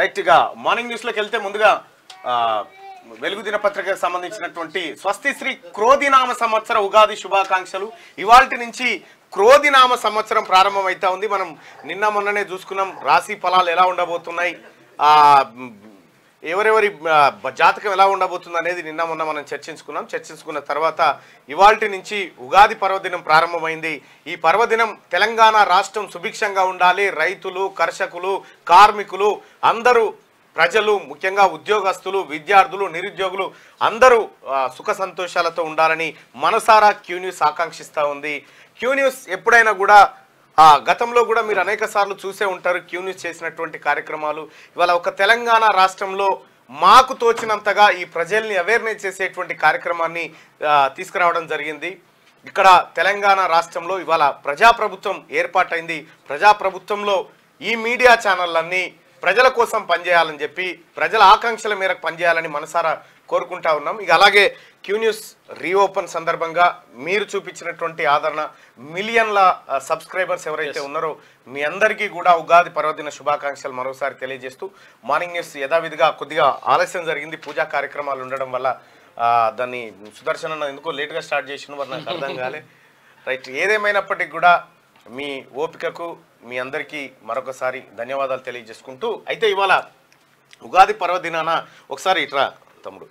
Right గా morning news లోకి వెళ్తే ముందుగా వెలుగు దినపత్రికకు సంబంధించినటువంటి స్వస్తి శ్రీ క్రోధినామ సంవత్సర ఉగాది శుభాకాంక్షలు. ఇవాల్టి నుంచి క్రోధినామ సంవత్సరం ప్రారంభం అవుతా ఉంది. మనం నిన్న మొన్ననే చూసుకున్నాం రాశి ఫలాలు ఎలా ఉండబోతున్నాయి, ఎవరెవరి జాతకం ఎలా ఉండబోతుంది అనేది నిన్న మొన్న మనం చర్చించుకున్న తర్వాత ఇవాల్టి నుంచి ఉగాది పర్వదినం ప్రారంభమైంది. ఈ పర్వదినం తెలంగాణ రాష్ట్రం సుభిక్షంగా ఉండాలి, రైతులు, కర్షకులు, కార్మికులు, అందరూ ప్రజలు, ముఖ్యంగా ఉద్యోగస్తులు, విద్యార్థులు, నిరుద్యోగులు అందరూ సుఖ సంతోషాలతో ఉండాలని మనసారా క్యూ న్యూస్ ఆకాంక్షిస్తూ ఉంది. క్యూ న్యూస్ ఎప్పుడైనా కూడా గతంలో కూడా మీరు అనేక సార్లు చూసే ఉంటారు క్యూ న్యూస్ చేసినటువంటి కార్యక్రమాలు. ఇవాళ ఒక తెలంగాణ రాష్ట్రంలో మాకు తోచినంతగా ఈ ప్రజల్ని అవేర్నెస్ చేసేటువంటి కార్యక్రమాన్ని తీసుకురావడం జరిగింది. ఇక్కడ తెలంగాణ రాష్ట్రంలో ఇవాళ ప్రజాప్రభుత్వం ఏర్పాటైంది. ప్రజాప్రభుత్వంలో ఈ మీడియా ఛానళ్ళన్నీ ప్రజల కోసం పనిచేయాలని చెప్పి, ప్రజల ఆకాంక్షల మేరకు పనిచేయాలని మనసారా కోరుకుంటా ఉన్నాం. ఇక అలాగే క్యూ న్యూస్ రీఓపెన్ సందర్భంగా మీరు చూపించినటువంటి ఆదరణ, మిలియన్ల సబ్స్క్రైబర్స్ ఎవరైతే ఉన్నారో మీ అందరికీ కూడా ఉగాది పర్వదిన శుభాకాంక్షలు మరోసారి తెలియజేస్తూ, మార్నింగ్ న్యూస్ యథావిధిగా కొద్దిగా ఆలస్యం జరిగింది, పూజా కార్యక్రమాలు ఉండడం వల్ల. దాన్ని సుదర్శన్ ఎందుకో లేట్గా స్టార్ట్ చేసిన వారు నాకు అర్థం కాలే. రైట్, ఏదేమైనప్పటికీ కూడా మీ ఓపికకు మీ అందరికీ మరొకసారి ధన్యవాదాలు తెలియజేసుకుంటూ, అయితే ఇవాళ ఉగాది పర్వదినాన ఒకసారి ఇట్రా తమ్ముడు,